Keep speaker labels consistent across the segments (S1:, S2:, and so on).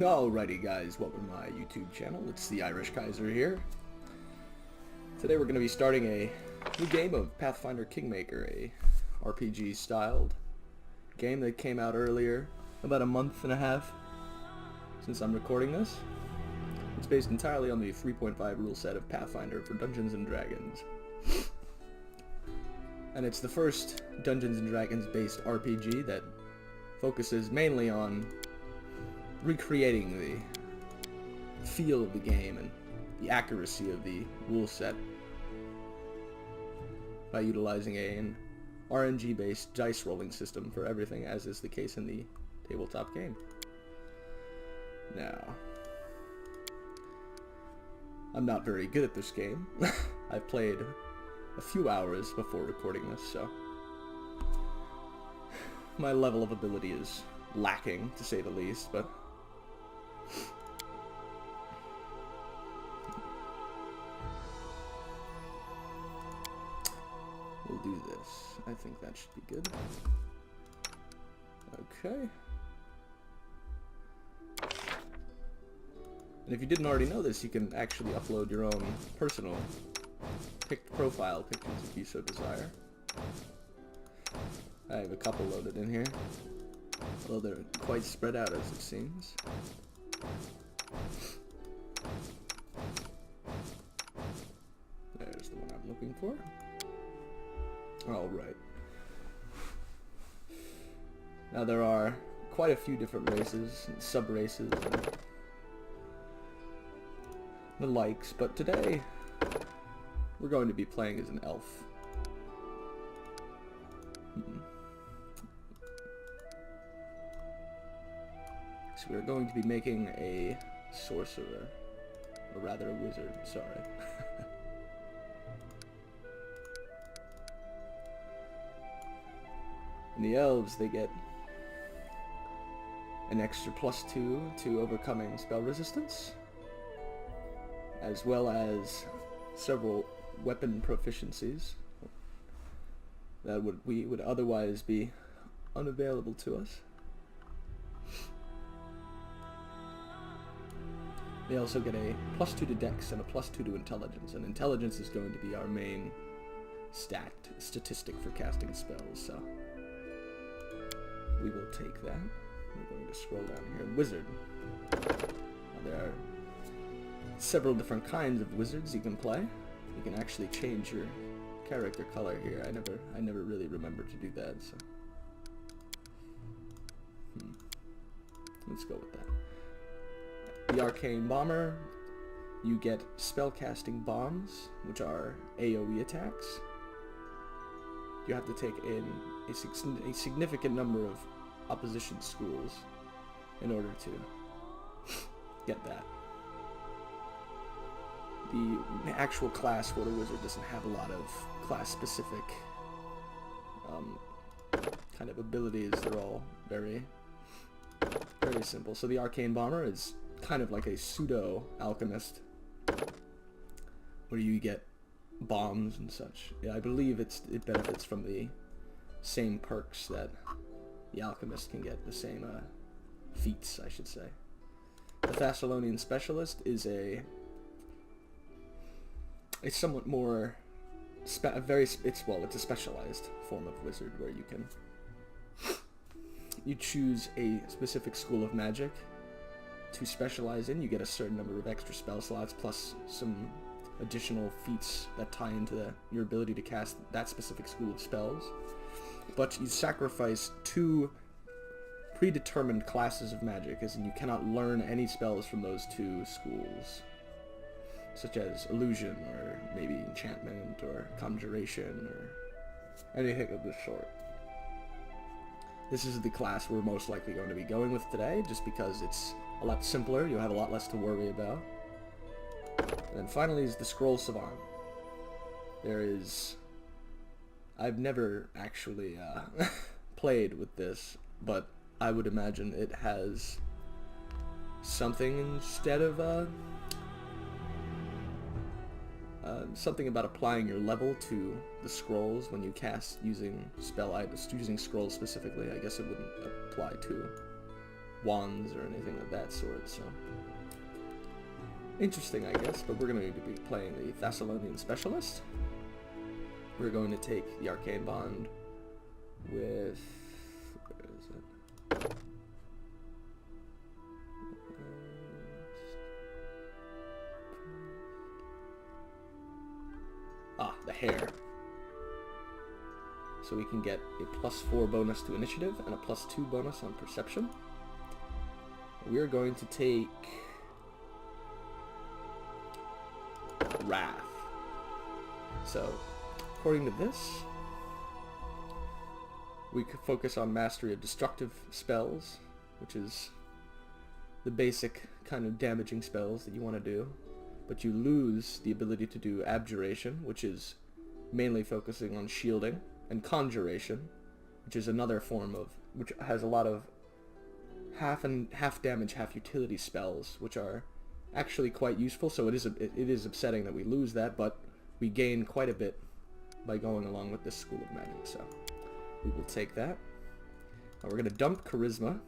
S1: Alrighty guys, welcome to my YouTube channel. It's the Irish Kaiser here. Today we're going to be starting a new game of Pathfinder Kingmaker, a RPG styled game that came out earlier, about a month and a half since I'm recording this. It's based entirely on the 3.5 rule set of Pathfinder for Dungeons & Dragons. And it's the first Dungeons & Dragons based RPG that focuses mainly on recreating the feel of the game and the accuracy of the rule set by utilizing an RNG-based dice rolling system for everything, as is the case in the tabletop game. Now, I'm not very good at this game. I've played a few hours before recording this, so my level of ability is lacking, to say the least, but we'll do this. I think that should be good. Okay. And if you didn't already know this, you can actually upload your own personal picked profile pictures if you so desire. I have a couple loaded in here, although they're quite spread out as it seems. There's the one I'm looking for. Alright. Now there are quite a few different races and sub-races and the likes, but today we're going to be playing as an elf. So we're going to be making a sorcerer, or rather a wizard, sorry. And the elves, they get an extra +2 to overcoming spell resistance, as well as several weapon proficiencies that would otherwise be unavailable to us. They also get a +2 to Dex and a +2 to Intelligence, and Intelligence is going to be our main statistic for casting spells, so we will take that. We're going to scroll down here. Wizard. Now, there are several different kinds of wizards you can play. You can actually change your character color here. I never really remembered to do that, so let's go with that. The Arcane Bomber, you get spellcasting bombs, which are AoE attacks. You have to take in a significant number of opposition schools in order to get that. The actual class for the wizard doesn't have a lot of class-specific kind of abilities. They're all very simple. So the Arcane Bomber is kind of like a pseudo-alchemist, where you get bombs and such. Yeah, I believe it benefits from the same perks that the alchemist can get, the same feats, I should say. The Thessalonian Specialist is a somewhat more it's a specialized form of wizard where you choose a specific school of magic to specialize in. You get a certain number of extra spell slots plus some additional feats that tie into your ability to cast that specific school of spells. But you sacrifice 2 predetermined classes of magic, as in you cannot learn any spells from those 2 schools, such as illusion, or maybe enchantment, or conjuration, or anything of the sort. This is the class we're most likely going to be going with today, just because it's a lot simpler. You'll have a lot less to worry about. And then finally is the Scroll Savant. I've never actually played with this, but I would imagine it has something instead of something about applying your level to the scrolls when you cast using spell items, using scrolls specifically. I guess it wouldn't apply to wands or anything of that sort, so interesting, I guess. But we're going to be playing the Thessalonian Specialist. We're going to take the Arcane Bond with... where is it? The hair. So we can get a +4 bonus to initiative and a +2 bonus on perception. We are going to take Wrath. So, according to this, we could focus on mastery of destructive spells, which is the basic kind of damaging spells that you want to do. But you lose the ability to do Abjuration, which is mainly focusing on shielding, and Conjuration, which is another form of, which has a lot of half damage, half utility spells, which are actually quite useful. So it is upsetting that we lose that, but we gain quite a bit by going along with this school of magic. So we will take that. Now we're going to dump Charisma,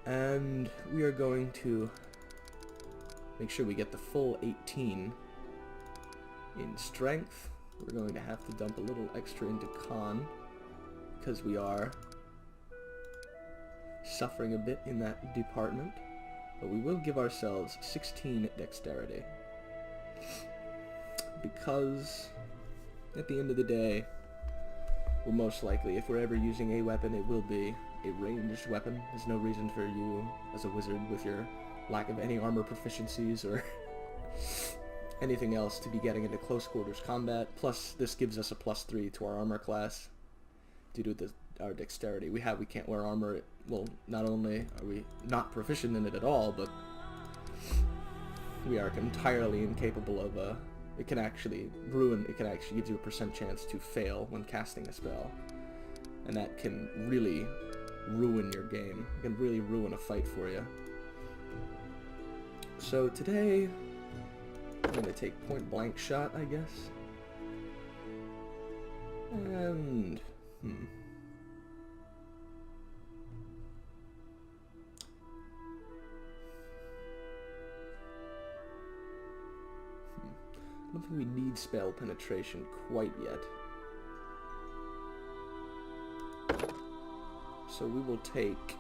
S1: and we are going to make sure we get the full 18 in Strength. We're going to have to dump a little extra into Con, because we are suffering a bit in that department. But we will give ourselves 16 Dexterity, because at the end of the day, we're most likely, if we're ever using a weapon, it will be a ranged weapon. There's no reason for you, as a wizard, with your lack of any armor proficiencies or anything else, to be getting into close quarters combat. Plus, this gives us a +3 to our armor class due to our dexterity. We can't wear armor. Well, not only are we not proficient in it at all, but we are entirely incapable of it can actually gives you a % chance to fail when casting a spell, and that can really ruin your game. It can really ruin a fight for you. So today, I'm going to take Point Blank Shot, I guess. And... I don't think we need Spell Penetration quite yet. So we will take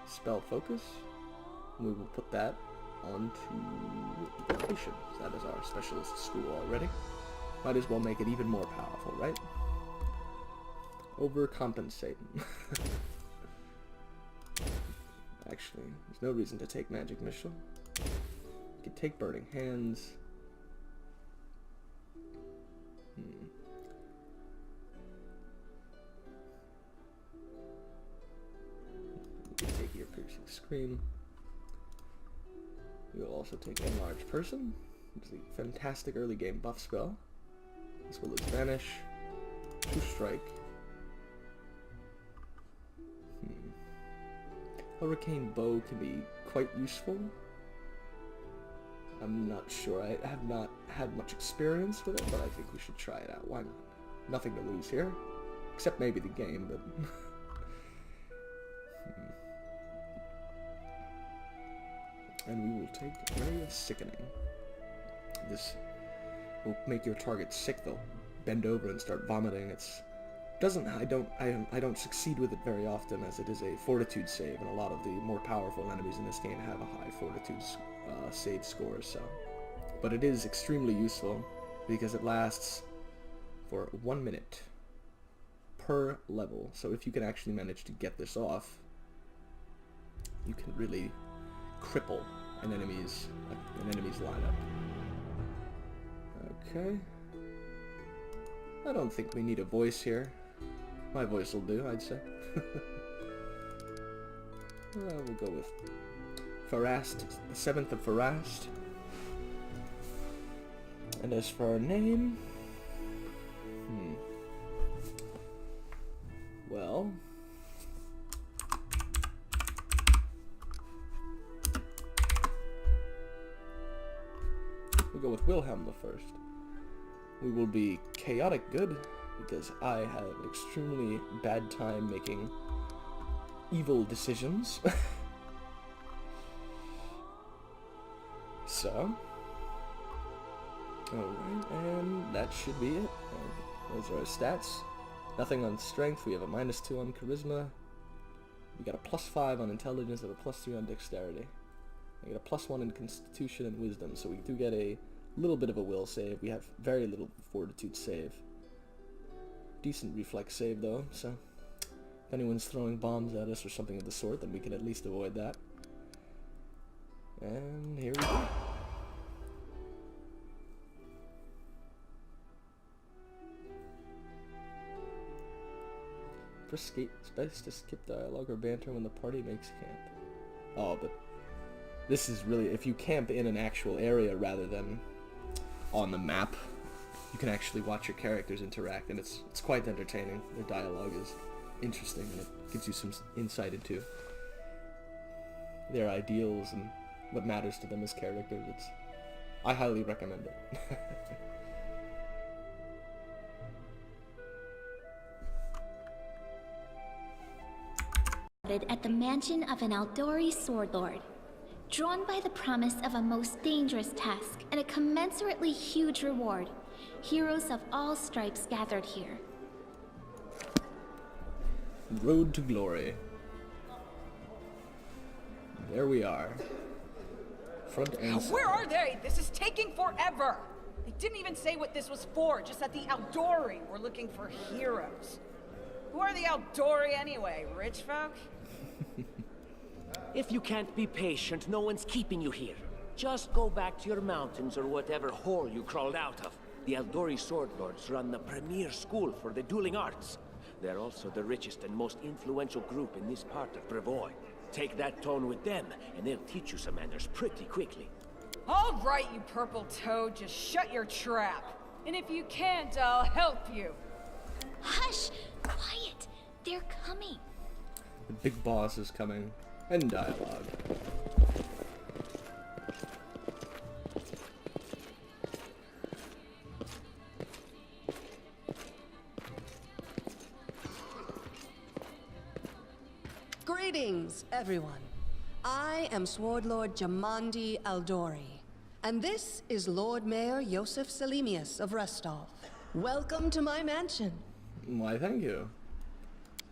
S1: Spell Focus, and we will put that onto Evocation. That is our specialist school already. Might as well make it even more powerful, right? Overcompensating. Actually, there's no reason to take Magic Missile. You can take Burning Hands. You can take your Piercing Scream. We will also take Enlarged Person, which is a fantastic early game buff spell, as well as Vanish, 2 Strike. Hurricane Bow can be quite useful. I'm not sure. I have not had much experience with it, but I think we should try it out. Why not? Nothing to lose here, except maybe the game, but... And we will take Ray of Sickening. This will make your target sick. They'll bend over and start vomiting. I don't succeed with it very often, as it is a Fortitude save, and a lot of the more powerful enemies in this game have a high Fortitude save score. So, but it is extremely useful because it lasts for 1 minute per level. So if you can actually manage to get this off, you can really cripple an enemy's lineup. Okay. I don't think we need a voice here. My voice will do, I'd say. We'll go with Farast, the 7th of Farast. And as for our name... Well... We'll go with Wilhelm the First. We will be chaotic good, because I have an extremely bad time making evil decisions. So, alright, and that should be it. Those are our stats. Nothing on strength. We have a -2 on charisma. We got a +5 on intelligence and a +3 on dexterity. I get a +1 in constitution and wisdom, so we do get a little bit of a will save. We have very little fortitude save. Decent reflex save though, so if anyone's throwing bombs at us or something of the sort, then we can at least avoid that. And here we go. It's best to skip dialogue or banter when the party makes camp. Oh, but this is really, if you camp in an actual area rather than on the map, you can actually watch your characters interact, and it's quite entertaining. Their dialogue is interesting, and it gives you some insight into their ideals and what matters to them as characters. I highly recommend it.
S2: At the mansion of an Aldori sword lord, drawn by the promise of a most dangerous task and a commensurately huge reward, heroes of all stripes gathered here.
S1: Road to glory. There we are. Front and
S3: Where are they? This is taking forever. They didn't even say what this was for, just that the Aldori were looking for heroes. Who are the Aldori anyway? Rich folk?
S4: If you can't be patient, no one's keeping you here. Just go back to your mountains or whatever hole you crawled out of. The Aldori Sword Lords run the premier school for the dueling arts. They're also the richest and most influential group in this part of Brevoy. Take that tone with them, and they'll teach you some manners pretty quickly.
S3: All right, you purple toad, just shut your trap. And if you can't, I'll help you.
S2: Hush! Quiet! They're coming.
S1: the big boss is coming. And dialogue.
S5: Greetings, everyone. I am Sword Lord Jamandi Aldori, and this is Lord Mayor Yosef Selimius of Restov. Welcome to my mansion.
S1: Why, thank you.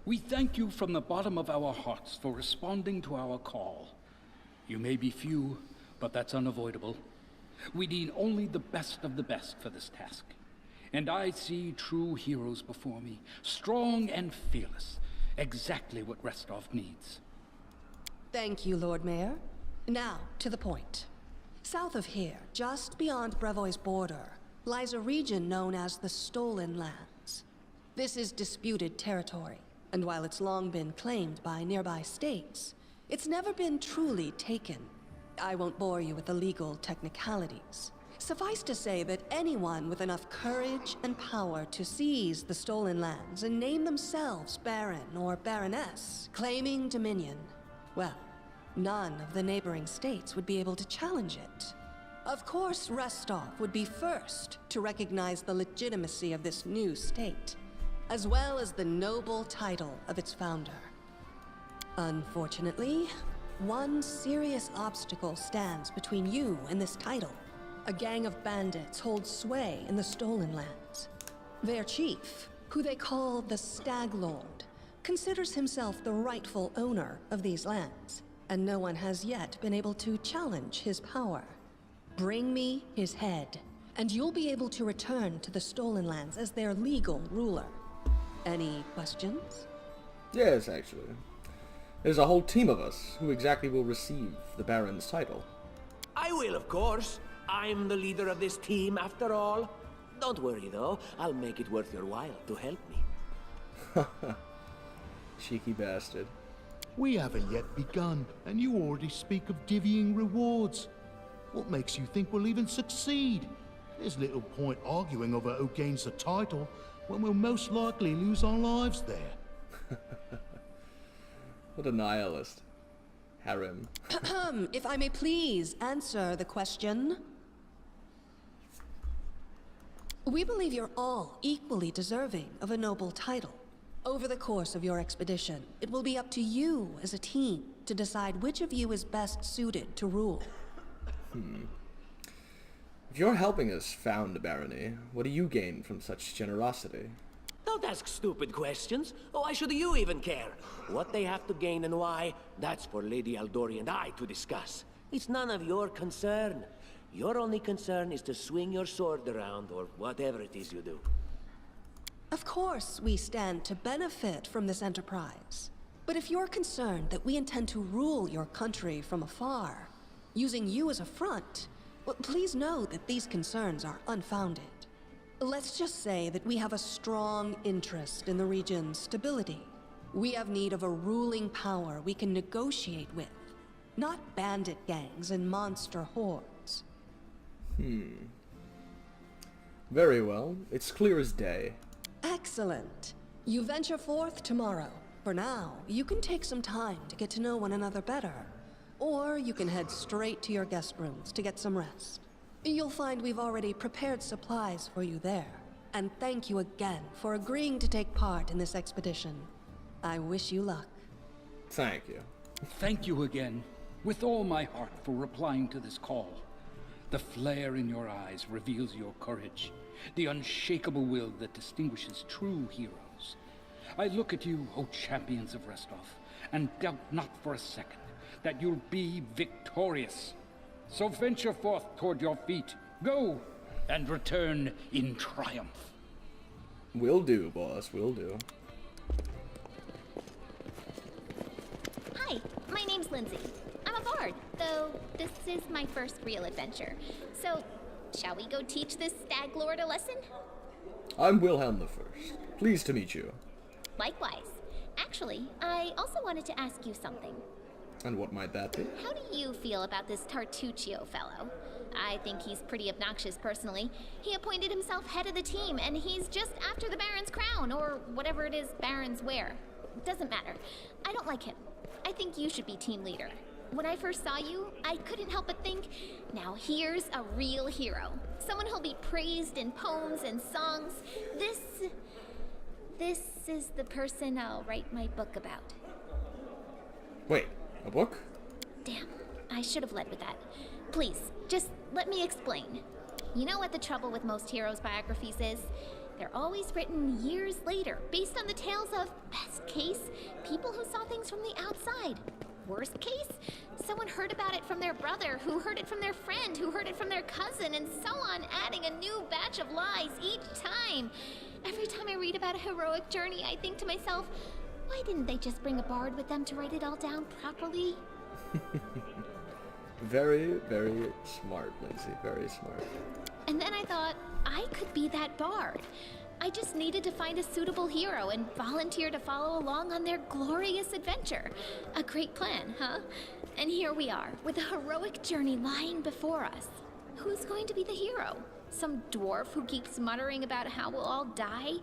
S6: We thank you from the bottom of our hearts for responding to our call. You may be few, but that's unavoidable. We need only the best of the best for this task. And I see true heroes before me, strong and fearless, exactly what Restov needs.
S5: Thank you, Lord Mayor. Now, to the point. South of here, just beyond Brevoy's border, lies a region known as the Stolen Lands. This is disputed territory, and while it's long been claimed by nearby states, it's never been truly taken. I won't bore you with the legal technicalities. Suffice to say that anyone with enough courage and power to seize the Stolen Lands and name themselves Baron or Baroness, claiming dominion, well, none of the neighboring states would be able to challenge it. Of course, Restov would be first to recognize the legitimacy of this new state, as well as the noble title of its founder. Unfortunately, one serious obstacle stands between you and this title. A gang of bandits holds sway in the Stolen Lands. Their chief, who they call the Stag Lord, considers himself the rightful owner of these lands, and no one has yet been able to challenge his power. Bring me his head, and you'll be able to return to the Stolen Lands as their legal ruler. Any questions?
S1: Yes, actually. There's a whole team of us. Who exactly will receive the Baron's title?
S4: I will, of course. I'm the leader of this team, after all. Don't worry, though. I'll make it worth your while to help me.
S1: Cheeky bastard.
S7: We haven't yet begun, and you already speak of divvying rewards. What makes you think we'll even succeed? There's little point arguing over who gains the title when we'll most likely lose our lives there.
S1: What a nihilist. Harem.
S5: If I may please answer the question. We believe you're all equally deserving of a noble title. Over the course of your expedition, it will be up to you as a team to decide which of you is best suited to rule.
S1: If you're helping us found a barony, what do you gain from such generosity?
S4: Don't ask stupid questions. Why should you even care? What they have to gain and why, that's for Lady Aldori and I to discuss. It's none of your concern. Your only concern is to swing your sword around, or whatever it is you do.
S5: Of course, we stand to benefit from this enterprise. But if you're concerned that we intend to rule your country from afar, using you as a front, well, please know that these concerns are unfounded. Let's just say that we have a strong interest in the region's stability. We have need of a ruling power we can negotiate with, not bandit gangs and monster hordes.
S1: Very well. It's clear as day.
S5: Excellent. You venture forth tomorrow. For now, you can take some time to get to know one another better. Or you can head straight to your guest rooms to get some rest. You'll find we've already prepared supplies for you there. And thank you again for agreeing to take part in this expedition. I wish you luck.
S1: Thank you.
S6: Thank you again, with all my heart, for replying to this call. The flare in your eyes reveals your courage, the unshakable will that distinguishes true heroes. I look at you, O champions of Restov, and doubt not for a second that you'll be victorious. So venture forth toward your feet. Go, and return in triumph.
S1: Will do, boss. Will do.
S2: Hi, my name's Lindsay. I'm a bard, though this is my first real adventure. So, shall we go teach this stag lord a lesson?
S1: I'm Wilhelm the First. Pleased to meet you.
S2: Likewise. Actually, I also wanted to ask you something.
S1: And what might that be?
S2: How do you feel about this Tartuccio fellow? I think he's pretty obnoxious personally. He appointed himself head of the team, and he's just after the Baron's crown, or whatever it is barons wear. Doesn't matter. I don't like him. I think you should be team leader. When I first saw you, I couldn't help but think, now here's a real hero. Someone who'll be praised in poems and songs. This is the person I'll write my book about.
S1: Wait, a book?
S2: Damn, I should have led with that. Please, just let me explain. You know what the trouble with most heroes' biographies is? They're always written years later, based on the tales of, best case, people who saw things from the outside. Worst case, someone heard about it from their brother, who heard it from their friend, who heard it from their cousin, and so on, adding a new batch of lies each time. Every time I read about a heroic journey, I think to myself, why didn't they just bring a bard with them to write it all down properly?
S1: Very, very smart, Lindsay. Very smart.
S2: And then I thought, I could be that bard. I just needed to find a suitable hero and volunteer to follow along on their glorious adventure. A great plan, huh? And here we are, with a heroic journey lying before us. Who's going to be the hero? Some dwarf who keeps muttering about how we'll all die?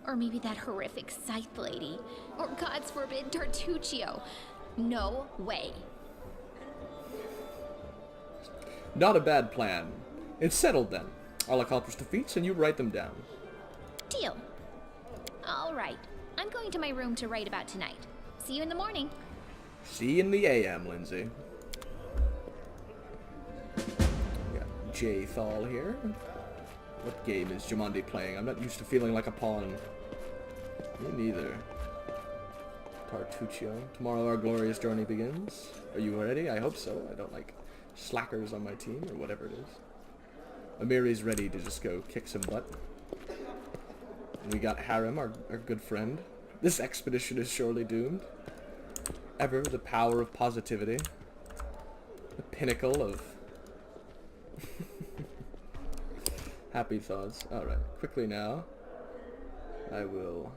S2: Or maybe that horrific scythe lady? Or, God forbid, Tartuccio? No way.
S1: Not a bad plan. It's settled then. I'll accomplish the feats and you write them down.
S2: Deal. All right. I'm going to my room to write about tonight. See you in the morning.
S1: See you in the AM, Lindsay. Got J. Thal here. What game is Jamandi playing? I'm not used to feeling like a pawn. Me neither. Tartuccio. Tomorrow our glorious journey begins. Are you ready? I hope so. I don't like slackers on my team, or whatever it is. Amiri's ready to just go kick some butt. And we got Harem, our good friend. This expedition is surely doomed. Ever the power of positivity. The pinnacle of happy thoughts. Alright, quickly now. I will...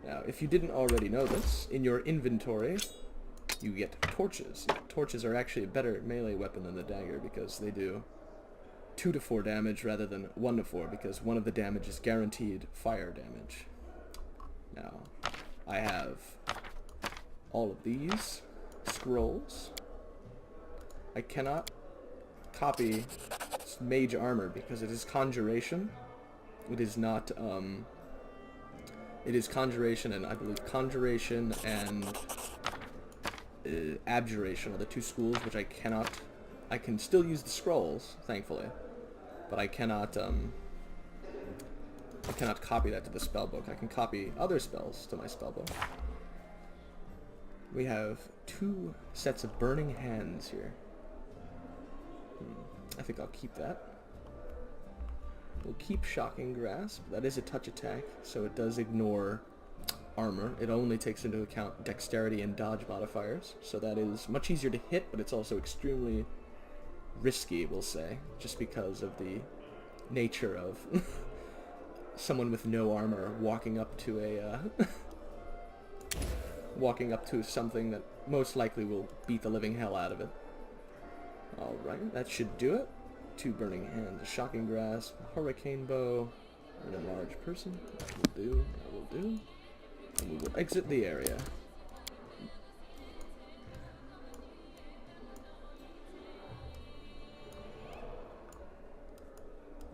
S1: Now, if you didn't already know this, in your inventory, you get torches. Torches are actually a better melee weapon than the dagger because they do 2 to 4 damage rather than 1 to 4 because one of the damage is guaranteed fire damage. Now, I have all of these scrolls. I cannot copy mage armor because it is conjuration. It is not It is Conjuration, and I believe Conjuration and Abjuration are the two schools which I cannot... I can still use the scrolls, thankfully, but I cannot copy that to the spellbook. I can copy other spells to my spellbook. We have 2 sets of Burning Hands here. I think I'll keep that. We'll keep Shocking Grasp. That is a touch attack, so it does ignore armor. It only takes into account dexterity and dodge modifiers, so that is much easier to hit, but it's also extremely risky, we'll say, just because of the nature of someone with no armor walking up to a walking up to something that most likely will beat the living hell out of it. Alright, that should do it. 2 Burning Hands, a Shocking Grasp, a Hurricane Bow, and a Large Person. That will do, that will do. And we will exit the area.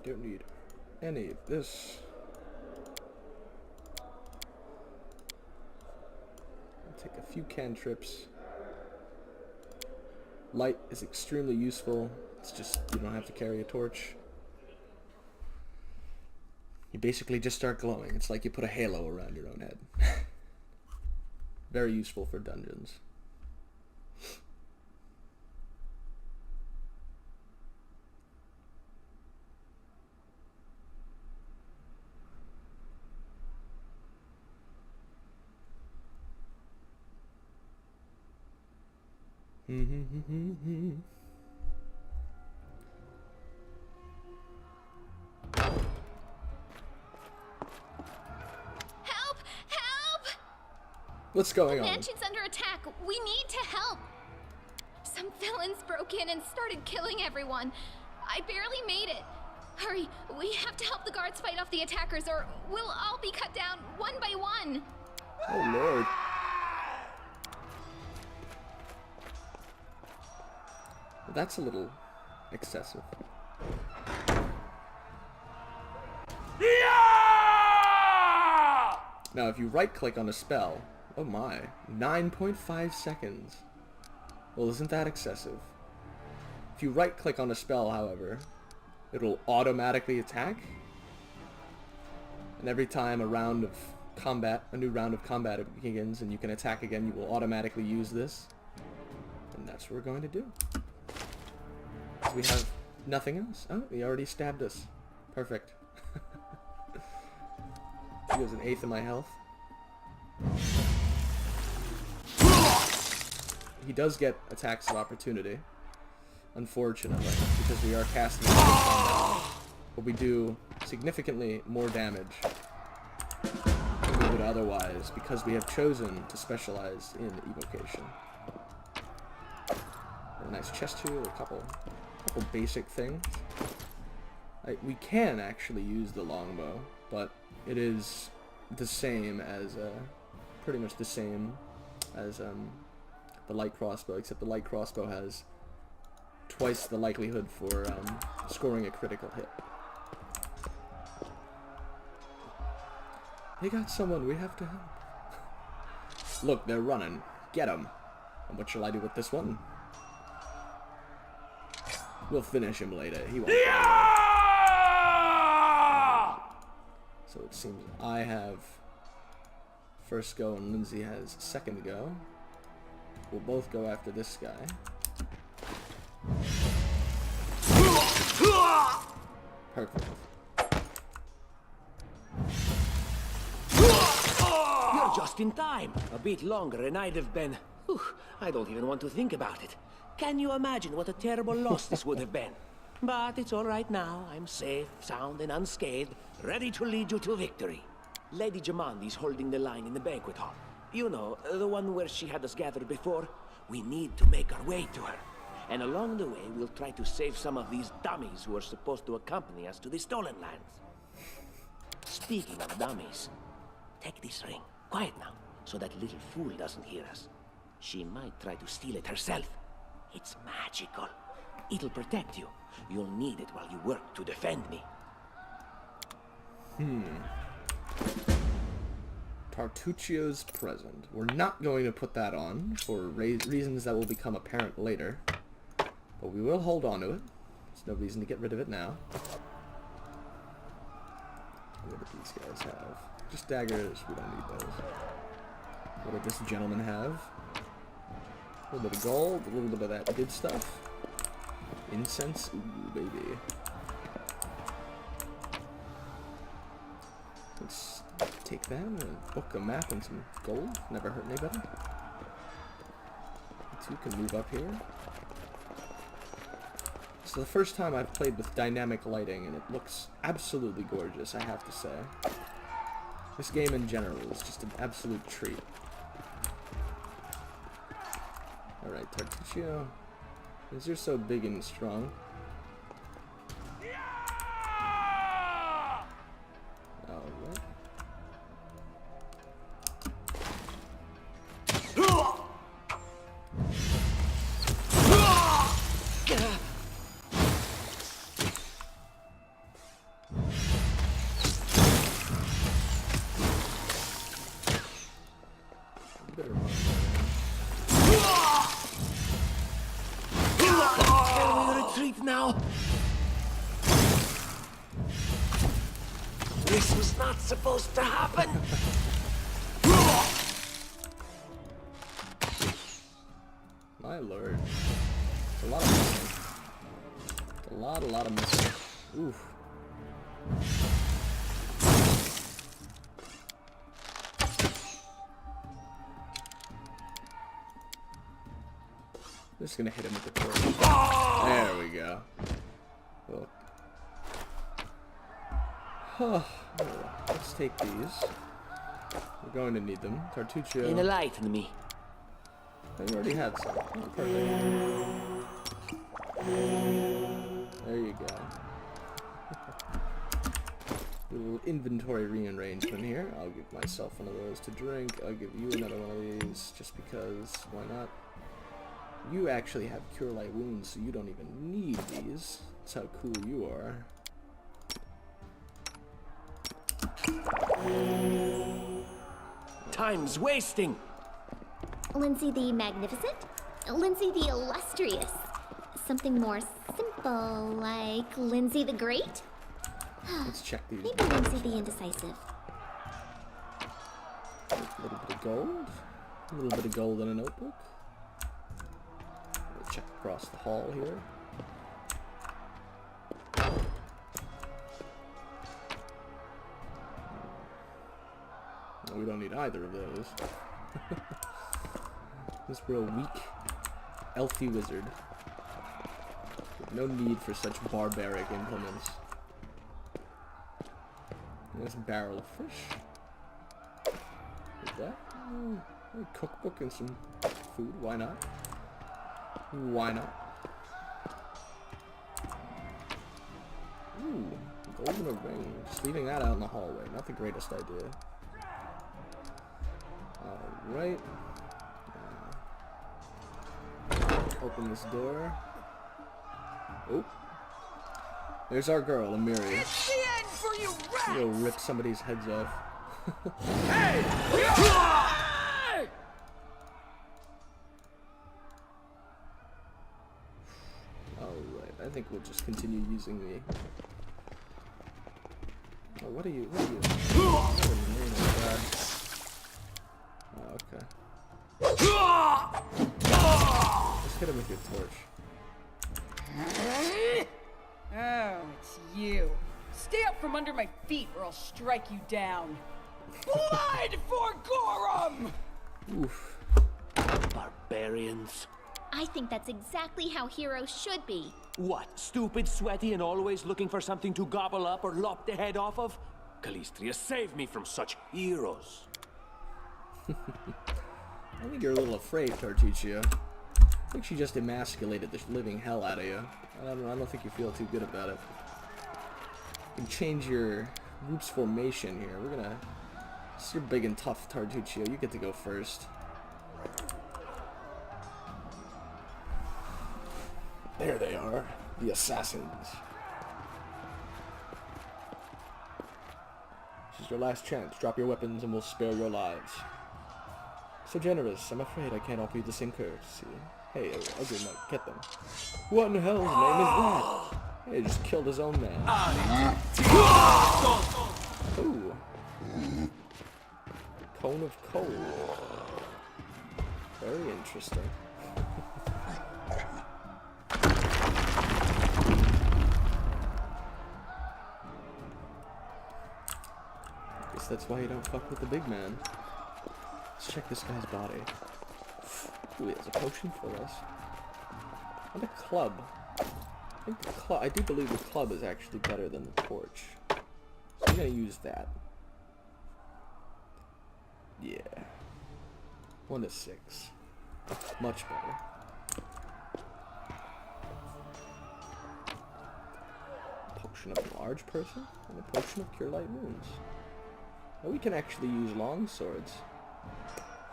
S1: Don't need any of this. I'll take a few cantrips. Light is extremely useful. It's just, you don't have to carry a torch. You basically just start glowing. It's like you put a halo around your own head. Very useful for dungeons. What's going on?
S2: The mansion's under attack. We need to help. Some villains broke in and started killing everyone. I barely made it. Hurry, we have to help the guards fight off the attackers, or we'll all be cut down one by one.
S1: Oh lord. That's a little excessive. Now, if you right-click on a spell, oh my, 9.5 seconds. Well, isn't that excessive? If you right-click on a spell, however, it'll automatically attack. And every time a round of combat, a new round of combat begins, and you can attack again, you will automatically use this. And that's what we're going to do. We have nothing else. Oh, he already stabbed us. Perfect. He goes 1/8 of my health. He does get attacks of opportunity, unfortunately, because we are casting combat. But we do significantly more damage than we would otherwise, because we have chosen to specialize in evocation. A nice chest here, a couple basic things. We can actually use the longbow, but it is the same as, pretty much the same as the light crossbow, except the light crossbow has twice the likelihood for scoring a critical hit. They got someone, we have to help. Look, they're running. Get them. And what shall I do with this one? We'll finish him later. He won't. So it seems I have first go and Lindsay has second go. We'll both go after this guy. Perfect.
S4: You're just in time. A bit longer and I'd have been... Whew, I don't even want to think about it. Can you imagine what a terrible loss this would have been? But it's all right now. I'm safe, sound, and unscathed, ready to lead you to victory. Lady Jamandi's holding the line in the banquet hall. You know, the one where she had us gathered before. We need to make our way to her. And along the way, we'll try to save some of these dummies who are supposed to accompany us to the stolen lands. Speaking of dummies, take this ring. Quiet now, so that little fool doesn't hear us. She might try to steal it herself. It's magical. It'll protect you. You'll need it while you work to defend me.
S1: Tartuccio's present. We're not going to put that on for reasons that will become apparent later. But we will hold on to it. There's no reason to get rid of it now. What do these guys have? Just daggers. We don't need those. What did this gentleman have? A little bit of gold, a little bit of that good stuff. Incense, ooh, baby. Let's take that and a book, a map, and some gold. Never hurt anybody. You two can move up here. It's the first time I've played with dynamic lighting, and it looks absolutely gorgeous, I have to say. This game in general is just an absolute treat. Alright, Tartuccio. Because you're so big and strong. Alright.
S4: Now. This was not supposed to happen.
S1: My lord. A lot of missing. A lot of missing. Oof. Just gonna hit him with the torch. There we go. Oh. Let's take these. We're going to need them. Tartuccio.
S4: Enlighten me.
S1: You already had some. Oh, perfect. There you go. Little inventory rearrangement here. I'll give myself one of those to drink. I'll give you another one of these just because. Why not? You actually have Cure Light Wounds, so you don't even need these. That's how cool you are.
S4: Time's wasting.
S2: Lindsay the Magnificent? Lindsay the Illustrious? Something more simple, like Lindsay the Great?
S1: Let's check these.
S2: Maybe Lindsay the Indecisive.
S1: A little bit of gold. A little bit of gold in a notebook. We'll check across the hall here. We don't need either of those. This real weak, elfy wizard. No need for such barbaric implements. There's a barrel of fish. With that? A cookbook and some food. Why not? Why not? Ooh, gold in a ring. Just leaving that out in the hallway. Not the greatest idea. Alright. Open this door. Oh. There's our girl, Amiria.
S3: It's the end for you, rats!
S1: We'll rip somebody's heads off.
S3: Hey!
S1: Alright, I think we'll just continue using the... Oh, what are you? What are you? Oh, God. Oh, okay. Let's hit him with your torch.
S3: Oh, it's you. Stay up from under my feet or I'll strike you down. Blood for Gorum!
S1: Oof.
S4: Barbarians.
S2: I think that's exactly how heroes should be.
S4: What, stupid, sweaty, and always looking for something to gobble up or lop the head off of? Calistria, save me from such heroes.
S1: I think you're a little afraid, Tartuccio. I think she just emasculated the living hell out of you. I don't think you feel too good about it. You can change your group's formation here. We're gonna... You're big and tough, Tartuccio. You get to go first. There they are. The assassins. She's your last chance. Drop your weapons and we'll spare your lives. So generous. I'm afraid I can't offer you the same courtesy. Hey, ugly Mike, get them. What in hell's name is that? Hey, he just killed his own man. Ooh. Cone of cold. Very interesting. Guess that's why you don't fuck with the big man. Let's check this guy's body. Ooh, he has a potion for us. And a club. I do believe the club is actually better than the torch. So I'm gonna use that. Yeah. 1 to 6. Much better. Potion of enlarge person and a potion of cure light wounds. Oh, we can actually use long swords.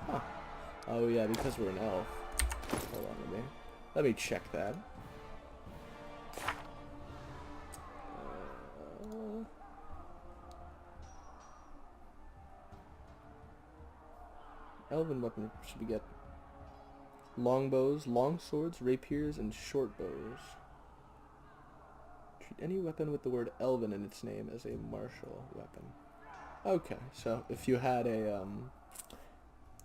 S1: Huh. Oh yeah, because we're an elf. Hold on, let me check that. Elven weapon should we get? Longbows, long swords, rapiers, and short bows. Treat any weapon with the word elven in its name as a martial weapon. Okay, so if you had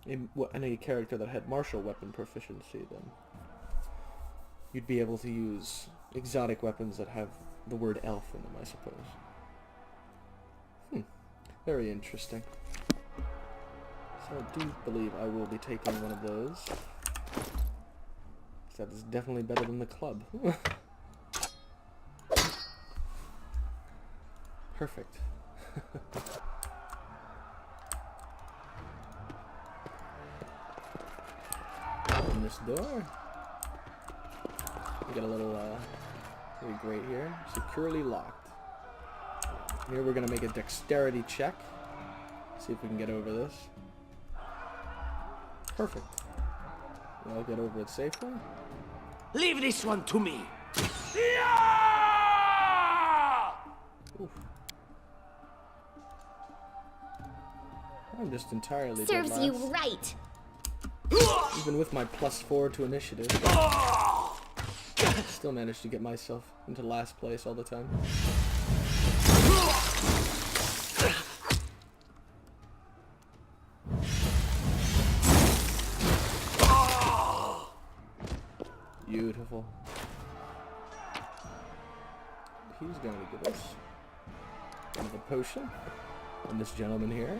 S1: any character that had martial weapon proficiency, then you'd be able to use exotic weapons that have the word elf in them, I suppose. Very interesting. So I do believe I will be taking one of those. That is definitely better than the club. Perfect. Open this door. We got a little grate here. Securely locked. Here we're gonna make a dexterity check. See if we can get over this. Perfect. I'll get over it safely.
S4: Leave this one to me.
S1: Oof. I'm just entirely
S2: Serves
S1: dead
S2: you
S1: last.
S2: right.
S1: Even with my +4 to initiative, still managed to get myself into last place all the time. Beautiful. He's going to give us another potion. And this gentleman here,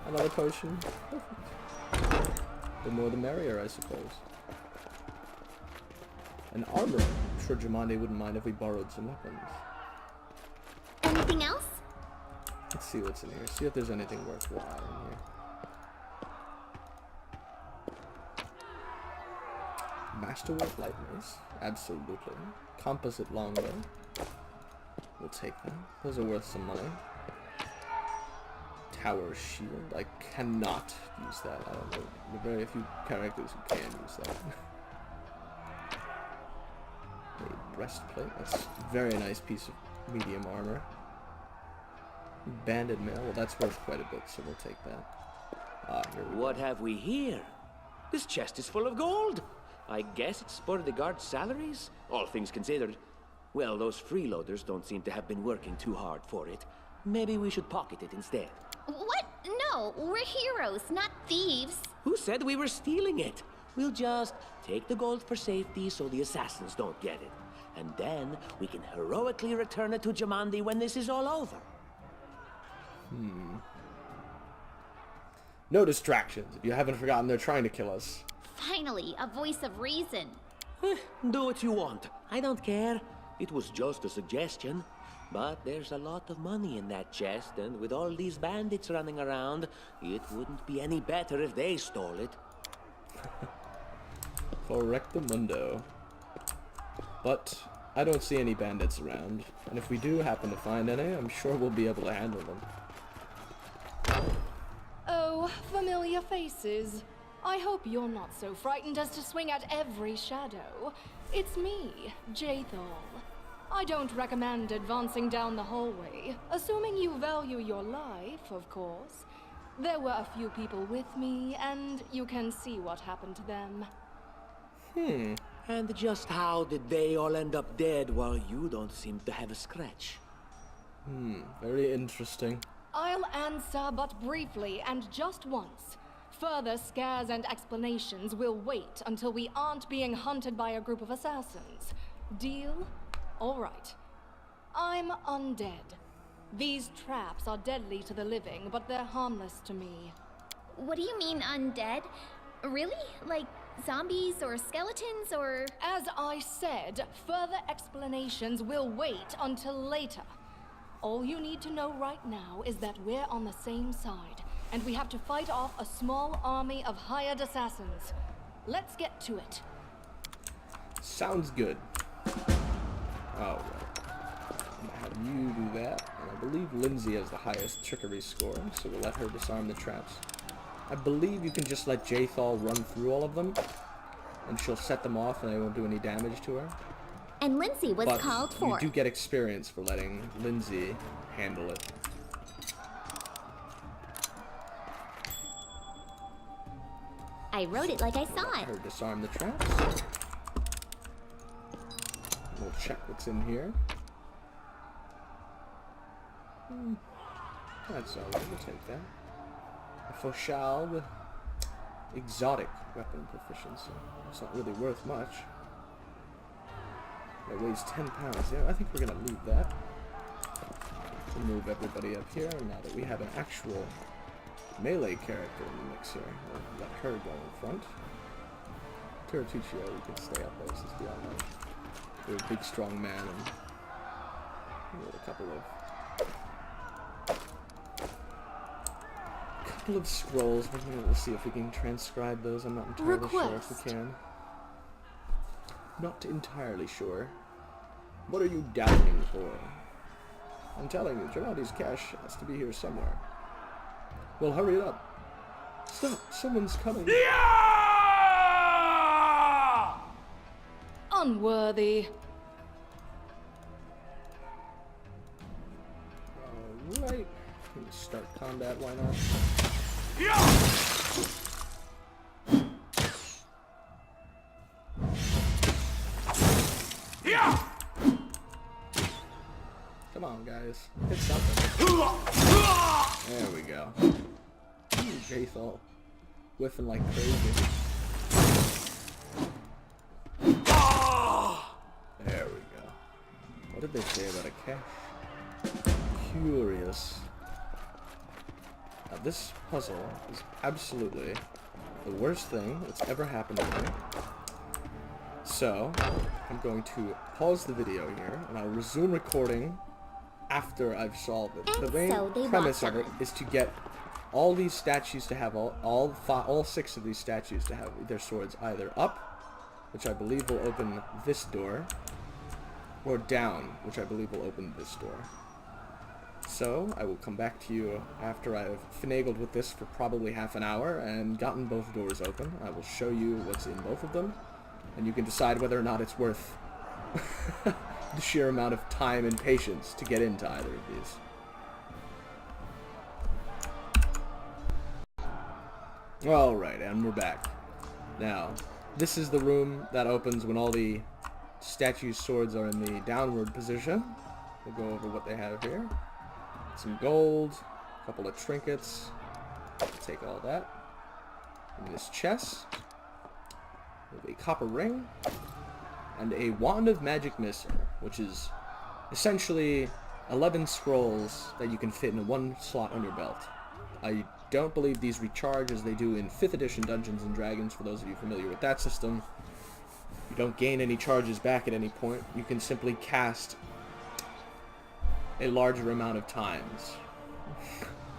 S1: another potion. Perfect. The more the merrier, I suppose. An armor. I'm sure Jamande wouldn't mind if we borrowed some weapons.
S2: Anything else?
S1: Let's see what's in here. See if there's anything worthwhile in here. Masterwork light mace. Absolutely. Composite longbow. We'll take that. Those are worth some money. Tower shield. I cannot use that. I don't know. There are very few characters who can use that. A breastplate. That's a very nice piece of medium armor. Banded mail. Well, that's worth quite a bit, so we'll take that. Here we
S4: What have we here? This chest is full of gold. I guess it's for the guards' salaries, all things considered. Well, those freeloaders don't seem to have been working too hard for it. Maybe we should pocket it instead.
S2: What? No, we're heroes, not thieves.
S4: Who said we were stealing it? We'll just take the gold for safety so the assassins don't get it. And then we can heroically return it to Jamandi when this is all over.
S1: No distractions. If you haven't forgotten, they're trying to kill us.
S2: Finally, a voice of reason.
S4: Do what you want. I don't care. It was just a suggestion. But there's a lot of money in that chest, and with all these bandits running around, it wouldn't be any better if they stole it.
S1: Correctamundo. But I don't see any bandits around, and if we do happen to find any, I'm sure we'll be able to handle them.
S8: Oh, familiar faces. I hope you're not so frightened as to swing at every shadow. It's me, Jaethal. I don't recommend advancing down the hallway, assuming you value your life, of course. There were a few people with me, and you can see what happened to them.
S4: And just how did they all end up dead while you don't seem to have a scratch?
S1: Very interesting.
S8: I'll answer but briefly and just once. Further scares and explanations will wait until we aren't being hunted by a group of assassins. Deal? All right. I'm undead. These traps are deadly to the living, but they're harmless to me.
S2: What do you mean undead? Really? Like zombies or skeletons or...
S8: As I said, further explanations will wait until later. All you need to know right now is that we're on the same side, and we have to fight off a small army of hired assassins. Let's get to it.
S1: Sounds good. Alright. I'm gonna have you do that. And I believe Lindsay has the highest trickery score, so we'll let her disarm the traps. I believe you can just let Jathal run through all of them, and she'll set them off and they won't do any damage to her.
S2: And Lindsay was called for.
S1: You do get experience for letting Lindsay handle it.
S2: I wrote it like I saw it.
S1: Let her disarm the traps. We'll check what's in here. That's alright, we'll take that. A Fauchal with exotic weapon proficiency. It's not really worth much. It weighs 10 pounds. Yeah, I think we're gonna leave that. We'll move everybody up here now that we have an actual melee character in the mix here. We'll let her go in front. Terratuccio, you can stay up there since we all know you're a big strong man, and we have a couple of scrolls. We'll see if we can transcribe those. I'm not entirely sure if we can. Not entirely sure. What are you doubting for? I'm telling you, Gerardi's cash has to be here somewhere. Well, hurry it up. Stop! Someone's coming.
S8: Unworthy.
S1: Alright. Let's start combat, why not? Come on, guys. Hit something. There we go. Ooh, Jathal. Whiffing like crazy. There we go. What did they say about a cache? Curious. Now, this puzzle is absolutely the worst thing that's ever happened to me. So, I'm going to pause the video here, and I'll resume recording after I've solved it. The main premise of it is to get all these statues to have, all 6 of these statues to have their swords either up, which I believe will open this door, or down, which I believe will open this door. So, I will come back to you after I've finagled with this for probably half an hour and gotten both doors open. I will show you what's in both of them, and you can decide whether or not it's worth the sheer amount of time and patience to get into either of these. Alright, and we're back. Now, this is the room that opens when all the statue's swords are in the downward position. We'll go over what they have here. Some gold, a couple of trinkets. Take all that. In this chest, we have a copper ring, and a wand of magic missile, which is essentially 11 scrolls that you can fit in one slot on your belt. I don't believe these recharge as they do in 5th edition Dungeons & Dragons, for those of you familiar with that system. You don't gain any charges back at any point. You can simply cast a larger amount of times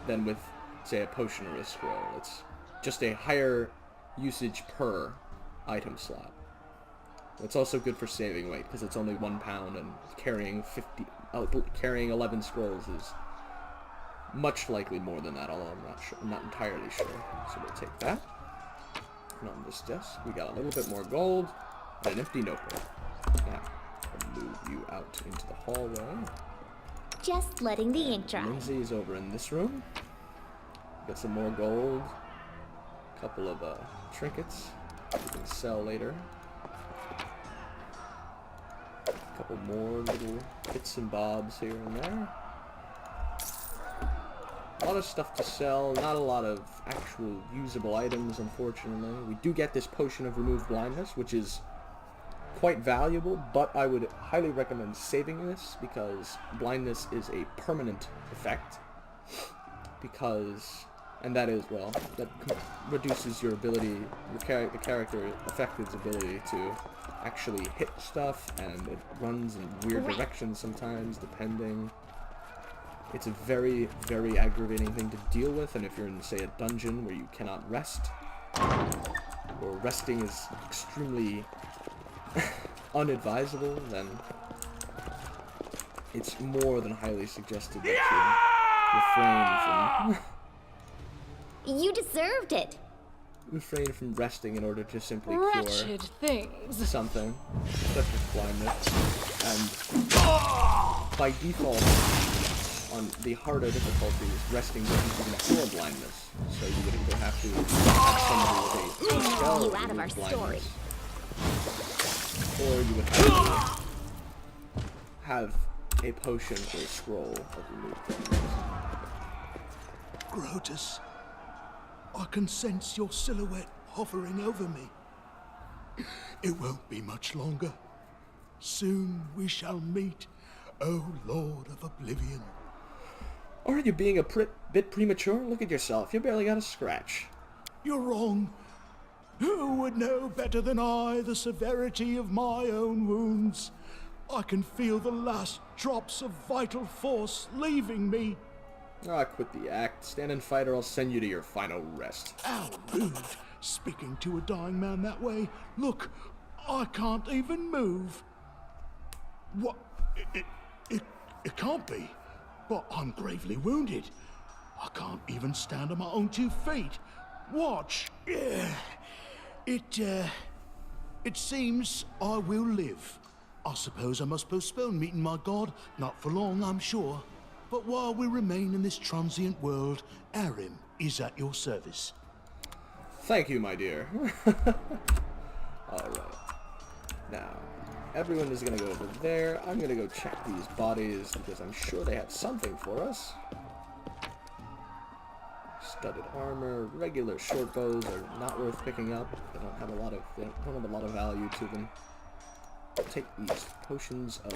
S1: than with, say, a potion or a scroll. It's just a higher usage per item slot. It's also good for saving weight, because it's only 1 pound, and carrying 11 scrolls is much likely more than that, although I'm not entirely sure. So we'll take that. And on this desk, we got a little bit more gold and an empty notebook. Now, I'll move you out into the hallway.
S2: Just letting the ink dry.
S1: Lindsay is over in this room. Got some more gold. A couple of trinkets we can sell later. A couple more little bits and bobs here and there. A lot of stuff to sell, not a lot of actual usable items, unfortunately. We do get this potion of remove blindness, which is quite valuable, but I would highly recommend saving this because blindness is a permanent effect. Because, and that is, well, that reduces your ability, the character affected's ability to actually hit stuff, and it runs in weird directions sometimes, depending. It's a very, very aggravating thing to deal with, and if you're in, say, a dungeon where you cannot rest, or resting is extremely unadvisable, then it's more than highly suggested that you refrain from...
S2: You deserved it!
S1: refrain from resting in order to simply
S8: Wretched things.
S1: something, such as blindness. And by default, on the harder difficulties, resting doesn't even cure blindness. So you would either have to have somebody with a spell
S2: You out of our story.
S1: or you would have to have a potion or a scroll of remove blindness.
S7: Grotus, I can sense your silhouette hovering over me. It won't be much longer. Soon we shall meet, O Lord of Oblivion.
S1: Are you being a bit premature? Look at yourself. You barely got a scratch.
S7: You're wrong. Who would know better than I the severity of my own wounds? I can feel the last drops of vital force leaving me.
S1: Ah, quit the act. Stand and fight or I'll send you to your final rest.
S7: How rude, speaking to a dying man that way. Look, I can't even move. What? It can't be. But I'm gravely wounded. I can't even stand on my own 2 feet. Watch. It seems I will live. I suppose I must postpone meeting my god. Not for long, I'm sure. But while we remain in this transient world, Arim is at your service.
S1: Thank you, my dear. Alright. Now, everyone is going to go over there. I'm going to go check these bodies because I'm sure they have something for us. Studded armor, regular short bows are not worth picking up. They don't have a lot of value to them. I'll take these potions of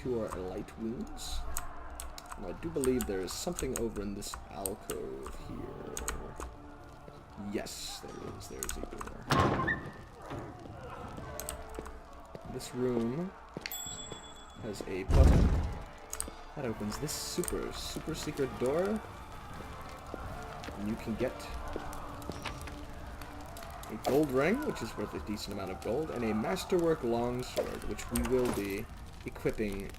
S1: cure light wounds. And I do believe there is something over in this alcove here. Yes, there is. There's a door. This room has a button that opens this super secret door. And you can get a gold ring, which is worth a decent amount of gold, and a masterwork longsword, which we will be equipping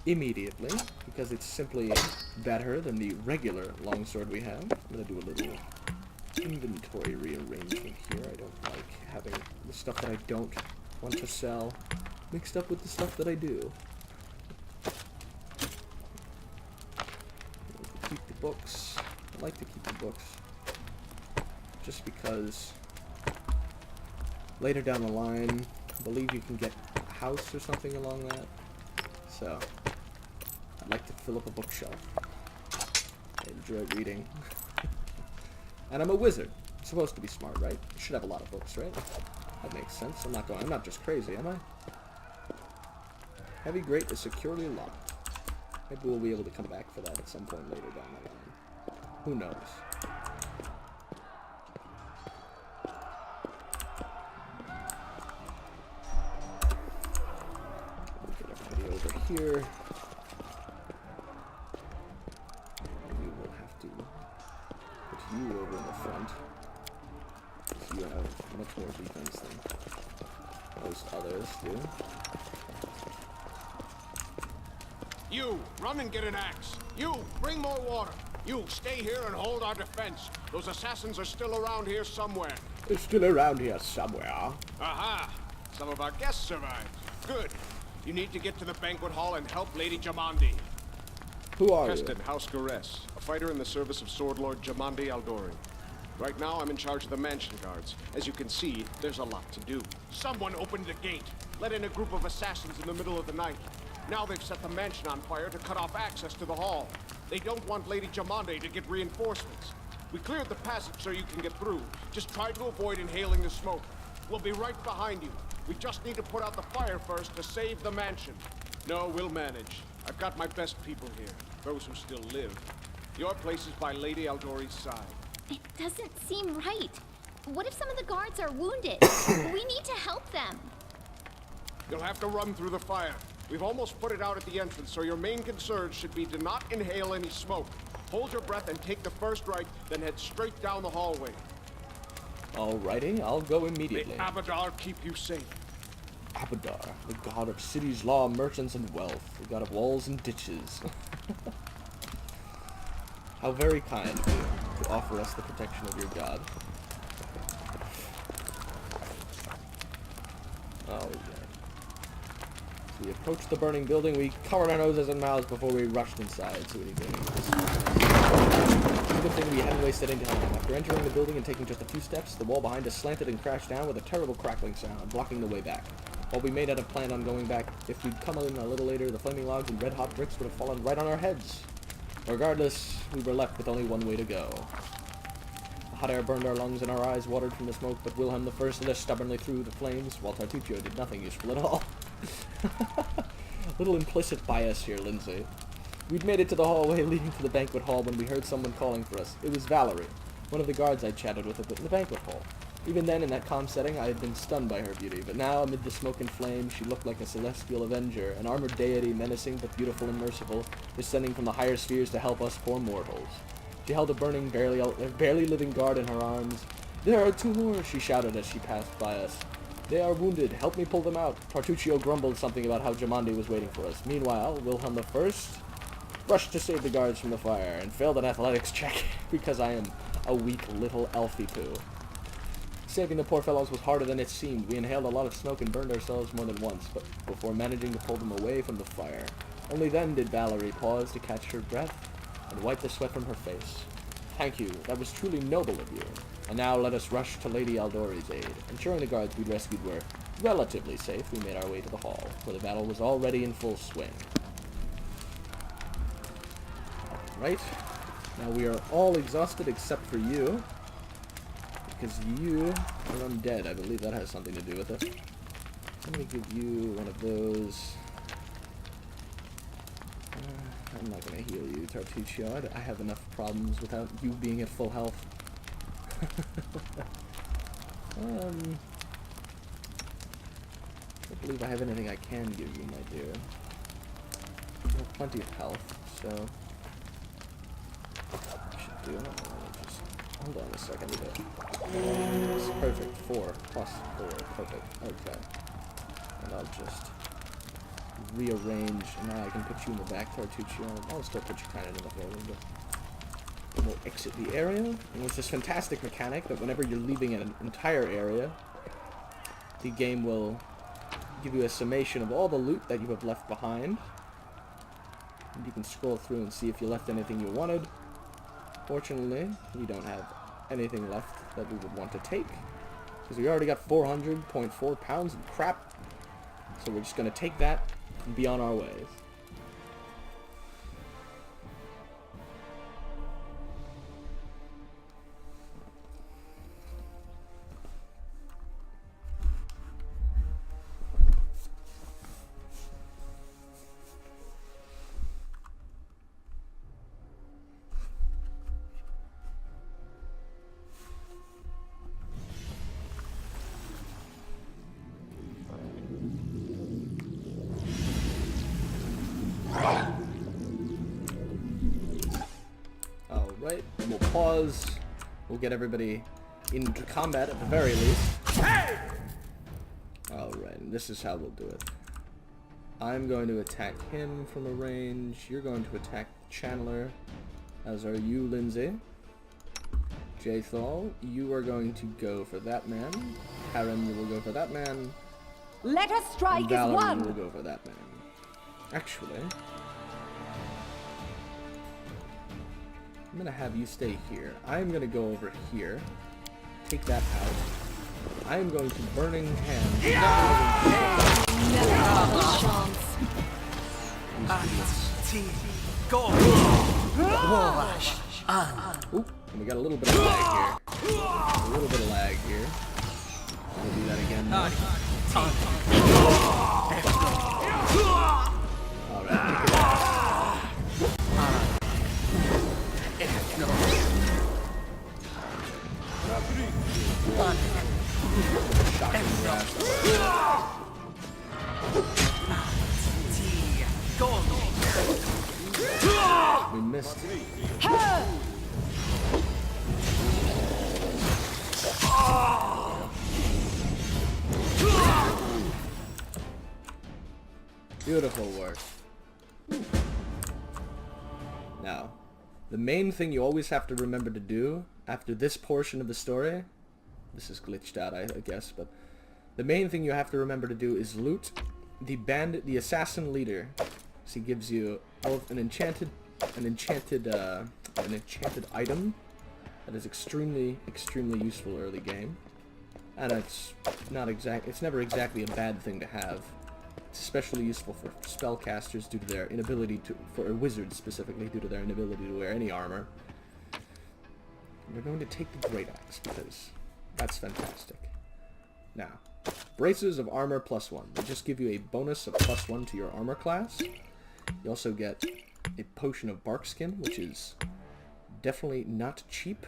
S1: immediately, because it's simply better than the regular longsword we have. I'm going to do a little inventory rearrangement here. I don't like having the stuff that I don't want to sell mixed up with the stuff that I do. Keep the books. I like to keep the books just because later down the line, I believe you can get a house or something along that. So, I'd like to fill up a bookshelf. I enjoy reading. And I'm a wizard. I'm supposed to be smart, right? I should have a lot of books, right? That makes sense. I'm not just crazy, am I? Heavy grate is securely locked. Maybe we'll be able to come back for that at some point later down the line. Who knows? We'll get everybody over here. We will have to put you over in the front. Because you have much more defense than most others do.
S9: You, run and get an axe. You, bring more water. You, stay here and hold our defense. Those assassins are still around here somewhere.
S1: They're still around here somewhere.
S9: Aha! Some of our guests survived. Good. You need to get to the banquet hall and help Lady Jamandi.
S1: Who are
S9: Keston,
S1: you?
S9: House Gares, a fighter in the service of Sword Lord Jamandi Aldori. Right now, I'm in charge of the mansion guards. As you can see, there's a lot to do. Someone opened the gate, let in a group of assassins in the middle of the night. Now they've set the mansion on fire to cut off access to the hall. They don't want Lady Jamandi to get reinforcements. We cleared the passage so you can get through. Just try to avoid inhaling the smoke. We'll be right behind you. We just need to put out the fire first to save the mansion. No, we'll manage. I've got my best people here, those who still live. Your place is by Lady Aldori's side.
S2: It doesn't seem right. What if some of the guards are wounded? We need to help them.
S9: You'll have to run through the fire. We've almost put it out at the entrance, so your main concern should be to not inhale any smoke. Hold your breath and take the first right, then head straight down the hallway.
S1: Alrighty, I'll go immediately.
S9: May Abadar keep you safe.
S1: Abadar, the god of cities, law, merchants, and wealth. The god of walls and ditches. How very kind of you to offer us the protection of your god. Oh, yeah. So we approached the burning building, we covered our noses and mouths before we rushed inside. So good thing we hadn't wasted any time. After entering the building and taking just a few steps, the wall behind us slanted and crashed down with a terrible crackling sound, blocking the way back. While we may not have planned on going back, if we'd come in a little later, the flaming logs and red-hot bricks would have fallen right on our heads. Regardless, we were left with only one way to go. The hot air burned our lungs and our eyes watered from the smoke, but Wilhelm I lit stubbornly through the flames, while Tartuccio did nothing useful at all. Little implicit bias here, Lindsay. We'd made it to the hallway leading to the banquet hall when we heard someone calling for us. It was Valerie, one of the guards I'd chatted with in the banquet hall. Even then, in that calm setting, I had been stunned by her beauty, but now, amid the smoke and flame, she looked like a celestial avenger, an armored deity menacing but beautiful and merciful, descending from the higher spheres to help us poor mortals. She held a burning, barely living guard in her arms. "There are two more," she shouted as she passed by us. "They are wounded. Help me pull them out." Tartuccio grumbled something about how Jamandi was waiting for us. Meanwhile, Wilhelm I rushed to save the guards from the fire, and failed an athletics check because I am a weak little elfie poo. Saving the poor fellows was harder than it seemed. We inhaled a lot of smoke and burned ourselves more than once, but before managing to pull them away from the fire. Only then did Valerie pause to catch her breath and wipe the sweat from her face. "Thank you. That was truly noble of you. And now let us rush to Lady Aldori's aid." Ensuring the guards we'd rescued were relatively safe, we made our way to the hall, where the battle was already in full swing. Right. Now we are all exhausted except for you. Because you are undead. I believe that has something to do with it. I'm going to give you one of those. I'm not going to heal you, Tartuccio. I have enough problems without you being at full health. I don't believe I have anything I can give you, my dear. You have plenty of health, so I should do it. Hold on a second. It's perfect. 4 plus 4. Perfect. Okay. And I'll just rearrange. Now I can put you in the back, Tartuccio. I'll still put you kind of in the forward, but we'll exit the area. And it's this fantastic mechanic that whenever you're leaving an entire area, the game will give you a summation of all the loot that you have left behind. And you can scroll through and see if you left anything you wanted. Fortunately, we don't have anything left that we would want to take, because we already got 400.4 pounds of crap, so we're just going to take that and be on our ways. Alright, and we'll pause. We'll get everybody into combat at the very least. Hey! Alright, and this is how we'll do it. I'm going to attack him from a range. You're going to attack the Channeler, as are you, Lindsay. Jathal, you are going to go for that man. Karen, you will go for that man.
S10: Let us strike as
S1: Valerie
S10: one!
S1: will go for that man. Actually, I'm gonna have you stay here. I'm gonna go over here, take that out. I am going to Burning Hand.
S8: Never have a chance.
S1: Oop, and we got a little bit of lag here. A little bit of lag here. We'll do that again now. Alright, kick it out. Shocking grasp. We missed. Beautiful work. Now, the main thing you always have to remember to do after this portion of the story, this is glitched out, I guess, but the main thing you have to remember to do is loot the assassin leader. So he gives you an enchanted item that is extremely useful early game, and it's never exactly a bad thing to have. It's especially useful for spellcasters due to their inability to, for wizards specifically, due to their inability to wear any armor. We're going to take the Great Axe because that's fantastic. Now, braces of armor +1. They just give you a bonus of +1 to your armor class. You also get a potion of bark skin, which is definitely not cheap,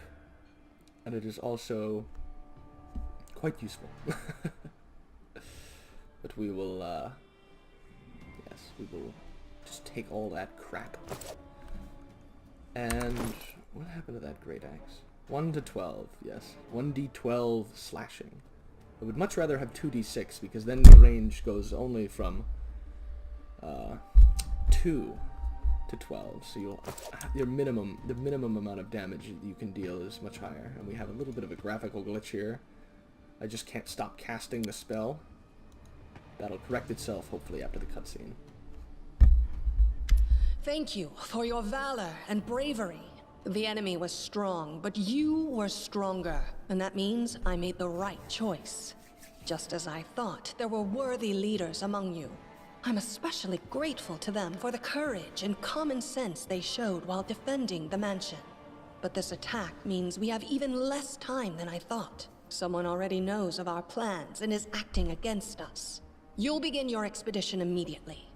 S1: and it is also quite useful. But we will, yes, we will just take all that crap. And what happened to that Great Axe? 1 to 12, yes. 1d12 slashing. I would much rather have 2d6, because then the range goes only from 2 to 12, so the minimum amount of damage you can deal is much higher. And we have a little bit of a graphical glitch here. I just can't stop casting the spell. That'll correct itself, hopefully, after the cutscene.
S5: Thank you for your valor and bravery. The enemy was strong, but you were stronger, and that means I made the right choice. Just as I thought, there were worthy leaders among you. I'm especially grateful to them for the courage and common sense they showed while defending the mansion. But this attack means we have even less time than I thought. Someone already knows of our plans and is acting against us. You'll begin your expedition immediately.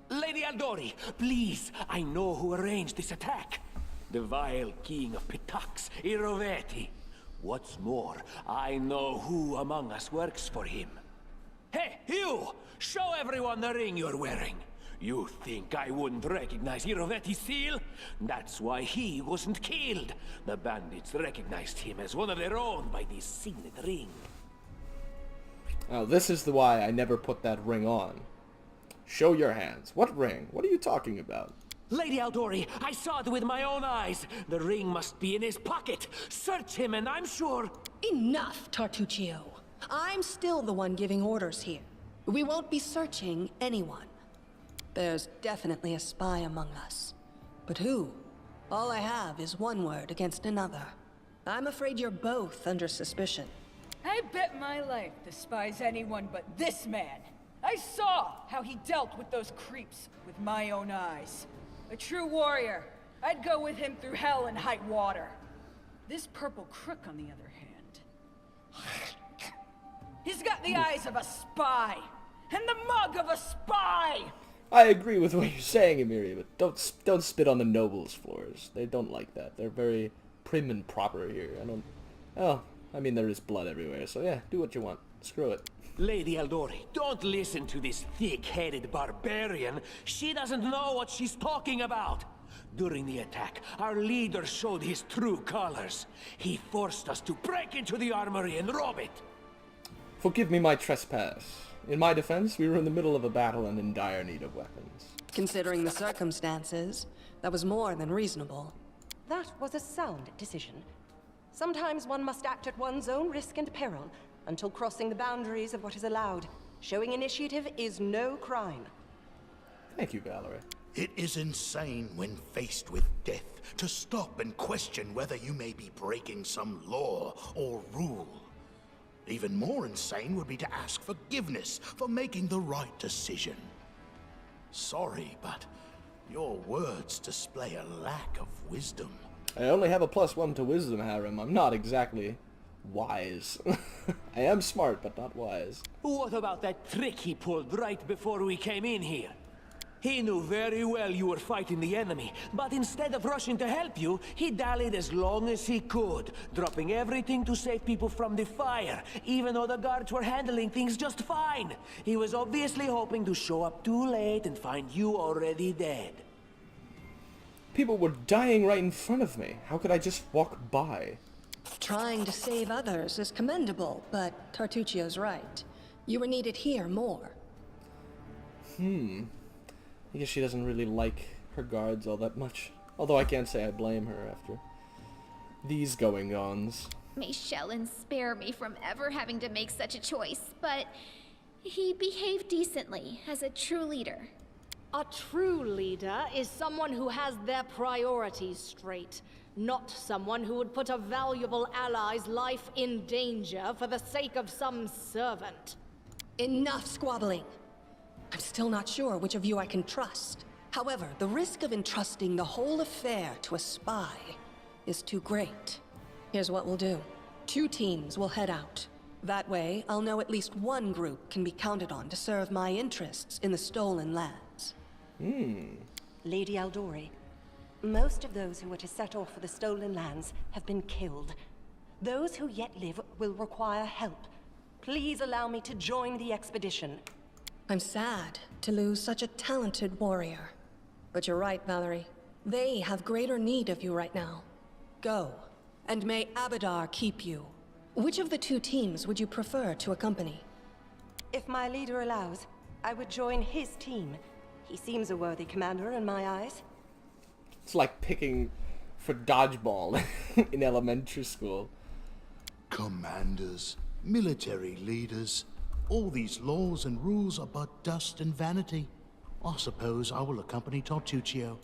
S4: Lady Aldori, please, I know who arranged this attack. The vile king of Pitax, Iroveti. What's more, I know who among us works for him. Hey, you! Show everyone the ring you're wearing. You think I wouldn't recognize Iroveti's seal? That's why he wasn't killed. The bandits recognized him as one of their own by this signet ring.
S1: Oh, this is the why I never put that ring on. Show your hands. What ring? What are you talking about?
S4: Lady Aldori, I saw it with my own eyes. The ring must be in his pocket. Search him and I'm sure...
S5: Enough, Tartuccio. I'm still the one giving orders here. We won't be searching anyone. There's definitely a spy among us. But who? All I have is one word against another. I'm afraid you're both under suspicion.
S3: I bet my life despise anyone but this man. I saw how he dealt with those creeps with my own eyes. A true warrior. I'd go with him through hell and high water. This purple crook, on the other hand... He's got the eyes of a spy, and the mug of a spy!
S1: I agree with what you're saying, Amiri, but don't spit on the nobles' floors. They don't like that. They're very prim and proper here. I mean, there is blood everywhere, so yeah, do what you want. Screw it.
S4: Lady Aldori, don't listen to this thick-headed barbarian. She doesn't know what she's talking about. During the attack, our leader showed his true colors. He forced us to break into the armory and rob it.
S1: Forgive me my trespass. In my defense, we were in the middle of a battle and in dire need of weapons.
S5: Considering the circumstances, that was more than reasonable.
S10: That was a sound decision. Sometimes one must act at one's own risk and peril, until crossing the boundaries of what is allowed. Showing initiative is no crime.
S1: Thank you, Valerie.
S7: It is insane when faced with death to stop and question whether you may be breaking some law or rule. Even more insane would be to ask forgiveness for making the right decision. Sorry, but your words display a lack of wisdom.
S1: I only have a +1 to wisdom, Harem. I'm not exactly wise. I am smart, but not wise.
S4: What about that trick he pulled right before we came in here? He knew very well you were fighting the enemy, but instead of rushing to help you, he dallied as long as he could, dropping everything to save people from the fire, even though the guards were handling things just fine. He was obviously hoping to show up too late and find you already dead.
S1: People were dying right in front of me. How could I just walk by?
S5: Trying to save others is commendable, but Tartuccio's right. You were needed here more.
S1: I guess she doesn't really like her guards all that much. Although I can't say I blame her after these going-ons.
S2: May Shellen spare me from ever having to make such a choice, but he behaved decently as a true leader.
S8: A true leader is someone who has their priorities straight, not someone who would put a valuable ally's life in danger for the sake of some servant.
S5: Enough squabbling. I'm still not sure which of you I can trust. However, the risk of entrusting the whole affair to a spy is too great. Here's what we'll do. 2 teams will head out. That way, I'll know at least one group can be counted on to serve my interests in the stolen lands.
S10: Lady Aldori, most of those who were to set off for the stolen lands have been killed. Those who yet live will require help. Please allow me to join the expedition.
S5: I'm sad to lose such a talented warrior. But you're right, Valerie. They have greater need of you right now. Go, and may Abadar keep you. Which of the 2 teams would you prefer to accompany?
S10: If my leader allows, I would join his team. He seems a worthy commander in my eyes.
S1: It's like picking for dodgeball in elementary school.
S7: Commanders, military leaders, all these laws and rules are but dust and vanity. I suppose I will accompany Tartuccio.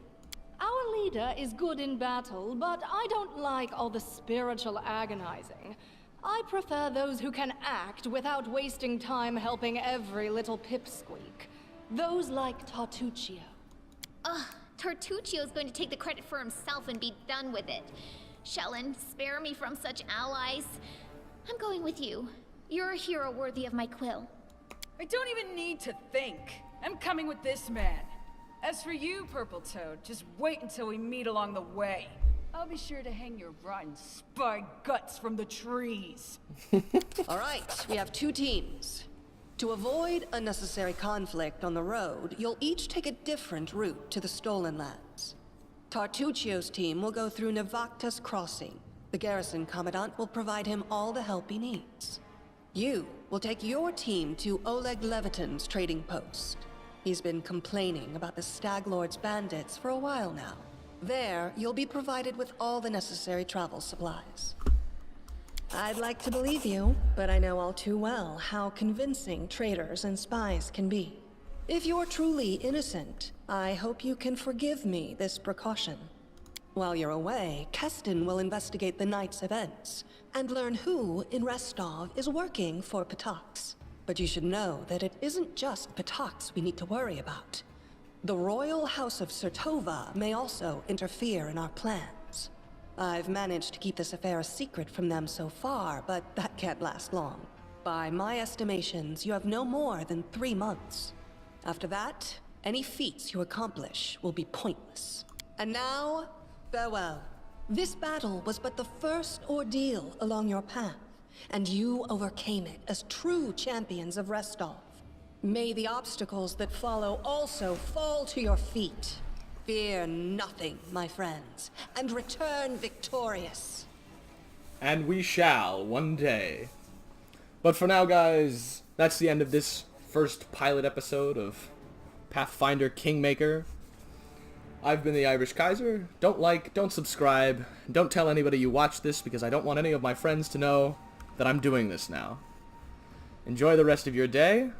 S8: Our leader is good in battle, but I don't like all the spiritual agonizing. I prefer those who can act without wasting time helping every little pipsqueak. Those like Tartuccio.
S2: Ugh, Tartuccio's going to take the credit for himself and be done with it. Shellen, spare me from such allies. I'm going with you. You're a hero worthy of my quill.
S3: I don't even need to think. I'm coming with this man. As for you, Purple Toad, just wait until we meet along the way. I'll be sure to hang your rotten spy guts from the trees.
S5: All right, we have 2 teams. To avoid unnecessary conflict on the road, you'll each take a different route to the stolen lands. Tartuccio's team will go through Navacta's crossing. The garrison commandant will provide him all the help he needs. You will take your team to Oleg Leviton's trading post. He's been complaining about the Stag Lord's bandits for a while now. There, you'll be provided with all the necessary travel supplies. I'd like to believe you, but I know all too well how convincing traitors and spies can be. If you're truly innocent, I hope you can forgive me this precaution. While you're away, Keston will investigate the night's events and learn who in Restov is working for Patox. But you should know that it isn't just Patox we need to worry about. The royal house of Sertova may also interfere in our plans. I've managed to keep this affair a secret from them so far, but that can't last long. By my estimations, you have no more than 3 months. After that, any feats you accomplish will be pointless. And now, farewell. This battle was but the first ordeal along your path, and you overcame it as true champions of Restov. May the obstacles that follow also fall to your feet. Fear nothing, my friends, and return victorious.
S1: And we shall, one day. But for now, guys, that's the end of this first pilot episode of Pathfinder Kingmaker. I've been the Irish Kaiser. Don't subscribe, don't tell anybody you watch this because I don't want any of my friends to know that I'm doing this now. Enjoy the rest of your day,